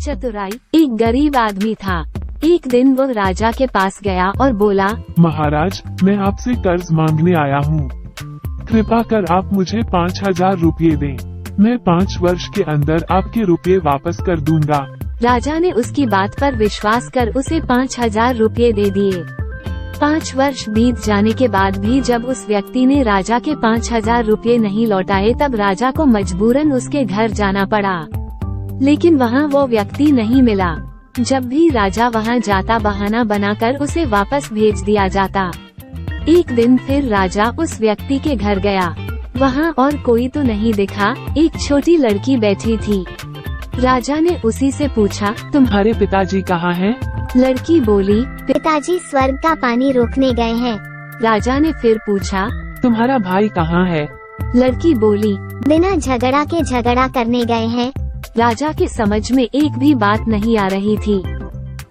चतुराई। एक गरीब आदमी था। एक दिन वो राजा के पास गया और बोला, महाराज, मैं आपसे कर्ज मांगने आया हूँ। कृपा कर आप मुझे 5,000 रुपये दें। मैं 5 वर्ष के अंदर आपके रुपये वापस कर दूंगा। राजा ने उसकी बात पर विश्वास कर उसे 5,000 रुपये दे दिए। 5 वर्ष बीत जाने के बाद भी जब उस व्यक्ति ने राजा के 5,000 रुपये नहीं लौटाए, तब राजा को मजबूरन उसके घर जाना पड़ा। लेकिन वहाँ वो व्यक्ति नहीं मिला। जब भी राजा वहाँ जाता, बहाना बनाकर उसे वापस भेज दिया जाता। एक दिन फिर राजा उस व्यक्ति के घर गया। वहाँ और कोई तो नहीं दिखा। एक छोटी लड़की बैठी थी। राजा ने उसी से पूछा, तुम्हारे पिताजी कहाँ हैं? लड़की बोली, पिताजी स्वर्ग का पानी रोकने गए हैं। राजा ने फिर पूछा, तुम्हारा भाई कहाँ है? लड़की बोली, बिना झगड़ा के झगड़ा करने गए हैं। राजा के समझ में एक भी बात नहीं आ रही थी,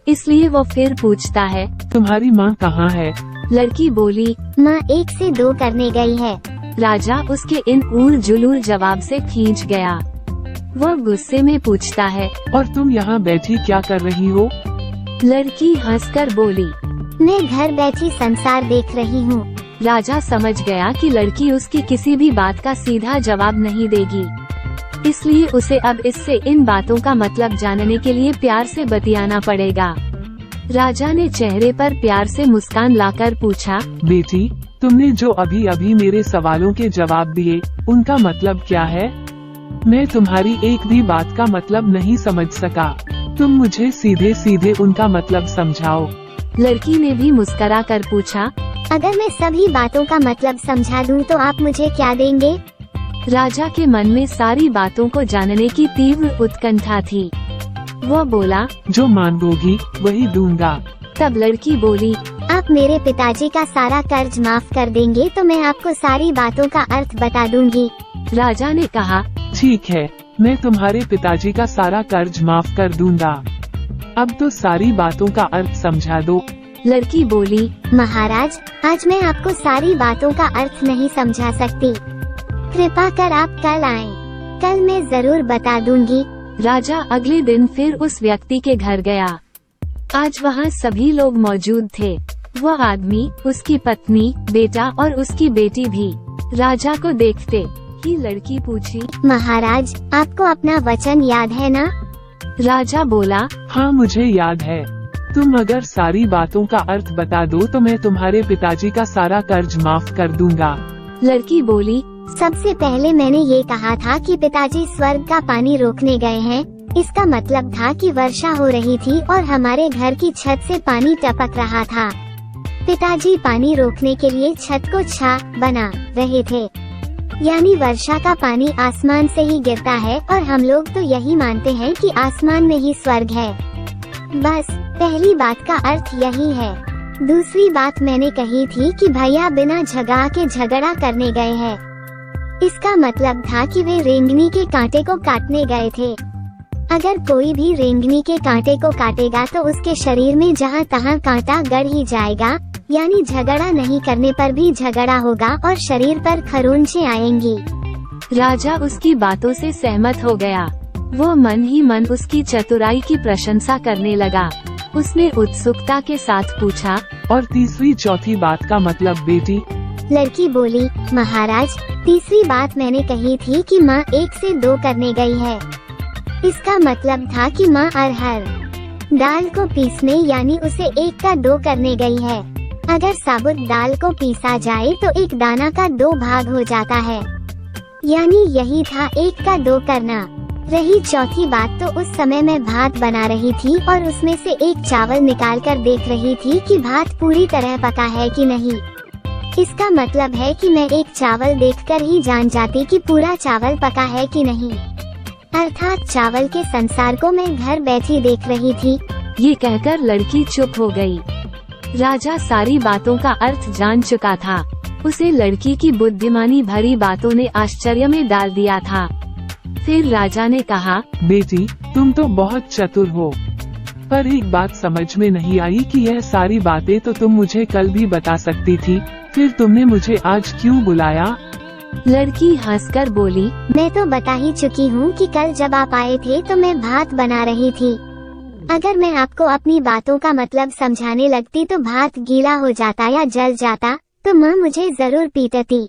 इसलिए वो फिर पूछता है, तुम्हारी माँ कहाँ है? लड़की बोली, माँ 1 से 2 करने गई है। राजा उसके इन उड़ जुलूर जवाब से खींच गया। वो गुस्से में पूछता है, और तुम यहाँ बैठी क्या कर रही हो? लड़की हंसकर बोली, मैं घर बैठी संसार देख रही हूँ। राजा समझ गया कि लड़की उसकी किसी भी बात का सीधा जवाब नहीं देगी, इसलिए उसे अब इससे इन बातों का मतलब जानने के लिए प्यार से बतियाना पड़ेगा। राजा ने चेहरे पर प्यार से मुस्कान लाकर पूछा, बेटी, तुमने जो अभी अभी मेरे सवालों के जवाब दिए, उनका मतलब क्या है? मैं तुम्हारी एक भी बात का मतलब नहीं समझ सका। तुम मुझे सीधे सीधे उनका मतलब समझाओ। लड़की ने भी मुस्करा कर पूछा, अगर मैं सभी बातों का मतलब समझा दूं तो आप मुझे क्या देंगे? राजा के मन में सारी बातों को जानने की तीव्र उत्कंठा थी। वो बोला, जो मांगोगी वही दूंगा। तब लड़की बोली, आप मेरे पिताजी का सारा कर्ज माफ कर देंगे तो मैं आपको सारी बातों का अर्थ बता दूंगी। राजा ने कहा, ठीक है, मैं तुम्हारे पिताजी का सारा कर्ज माफ कर दूंगा। अब तो सारी बातों का अर्थ समझा दो। लड़की बोली, महाराज, आज मैं आपको सारी बातों का अर्थ नहीं समझा सकती। कृपा कर आप कल आएं। कल मैं जरूर बता दूंगी। राजा अगले दिन फिर उस व्यक्ति के घर गया। आज वहाँ सभी लोग मौजूद थे। वो आदमी, उसकी पत्नी, बेटा और उसकी बेटी भी। राजा को देखते ही लड़की पूछी, महाराज, आपको अपना वचन याद है ना? राजा बोला, हाँ, मुझे याद है। तुम अगर सारी बातों का अर्थ बता दो तो मैं तुम्हारे पिताजी का सारा कर्ज माफ कर दूंगा। लड़की बोली, सबसे पहले मैंने ये कहा था कि पिताजी स्वर्ग का पानी रोकने गए हैं। इसका मतलब था कि वर्षा हो रही थी और हमारे घर की छत से पानी टपक रहा था। पिताजी पानी रोकने के लिए छत को छा बना रहे थे, यानी वर्षा का पानी आसमान से ही गिरता है और हम लोग तो यही मानते हैं कि आसमान में ही स्वर्ग है। बस पहली बात का अर्थ यही है। दूसरी बात मैंने कही थी कि भैया बिना झगड़ा के झगड़ा करने गए हैं। इसका मतलब था कि वे रेंगनी के कांटे को काटने गए थे। अगर कोई भी रेंगनी के कांटे को काटेगा तो उसके शरीर में जहाँ तहाँ कांटा गड़ ही जाएगा, यानी झगड़ा नहीं करने पर भी झगड़ा होगा और शरीर पर खरोंचें आएंगी। राजा उसकी बातों से सहमत हो गया। वो मन ही मन उसकी चतुराई की प्रशंसा करने लगा। उसने उत्सुकता के साथ पूछा, और तीसरी चौथी बात का मतलब बेटी? लड़की बोली, महाराज, तीसरी बात मैंने कही थी कि माँ 1 से 2 करने गई है। इसका मतलब था कि माँ अरहर दाल को पीसने यानी उसे 1 का 2 करने गई है। अगर साबुत दाल को पीसा जाए तो 1 दाना का 2 भाग हो जाता है, यानी यही था 1 का 2 करना। रही चौथी बात तो उस समय मैं भात बना रही थी और उसमें से 1 चावल निकालकर देख रही थी कि भात पूरी तरह पका है कि नहीं। इसका मतलब है कि मैं 1 चावल देखकर ही जान जाती कि पूरा चावल पका है कि नहीं। अर्थात चावल के संसार को मैं घर बैठी देख रही थी। ये कहकर लड़की चुप हो गई। राजा सारी बातों का अर्थ जान चुका था। उसे लड़की की बुद्धिमानी भरी बातों ने आश्चर्य में डाल दिया था। फिर राजा ने कहा, बेटी, तुम तो बहुत चतुर हो, पर एक बात समझ में नहीं आई कि यह सारी बातें तो तुम मुझे कल भी बता सकती थी, फिर तुमने मुझे आज क्यों बुलाया? लड़की हंसकर बोली, मैं तो बता ही चुकी हूँ कि कल जब आप आए थे तो मैं भात बना रही थी। अगर मैं आपको अपनी बातों का मतलब समझाने लगती तो भात गीला हो जाता या जल जाता, तो माँ मुझे जरूर पीटती।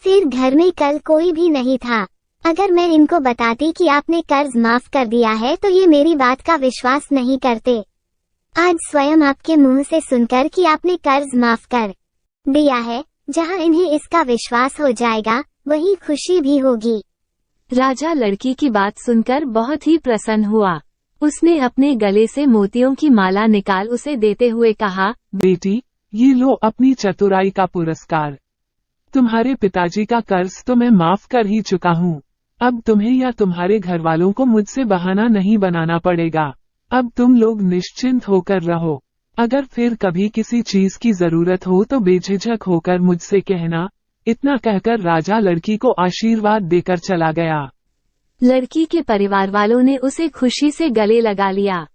फिर घर में कल कोई भी नहीं था। अगर मैं इनको बताती कि आपने कर्ज माफ कर दिया है तो ये मेरी बात का विश्वास नहीं करते। आज स्वयं आपके मुंह से सुनकर कि आपने कर्ज माफ कर दिया है, जहाँ इन्हें इसका विश्वास हो जाएगा वही खुशी भी होगी। राजा लड़की की बात सुनकर बहुत ही प्रसन्न हुआ। उसने अपने गले से मोतियों की माला निकाल उसे देते हुए कहा, बेटी, ये लो अपनी चतुराई का पुरस्कार। तुम्हारे पिताजी का कर्ज तो मैं माफ कर ही चुका हूँ। अब तुम्हें या तुम्हारे घर वालों को मुझसे बहाना नहीं बनाना पड़ेगा। अब तुम लोग निश्चिंत होकर रहो। अगर फिर कभी किसी चीज की जरूरत हो तो बेझिझक होकर मुझसे कहना। इतना कहकर राजा लड़की को आशीर्वाद देकर चला गया। लड़की के परिवार वालों ने उसे खुशी से गले लगा लिया।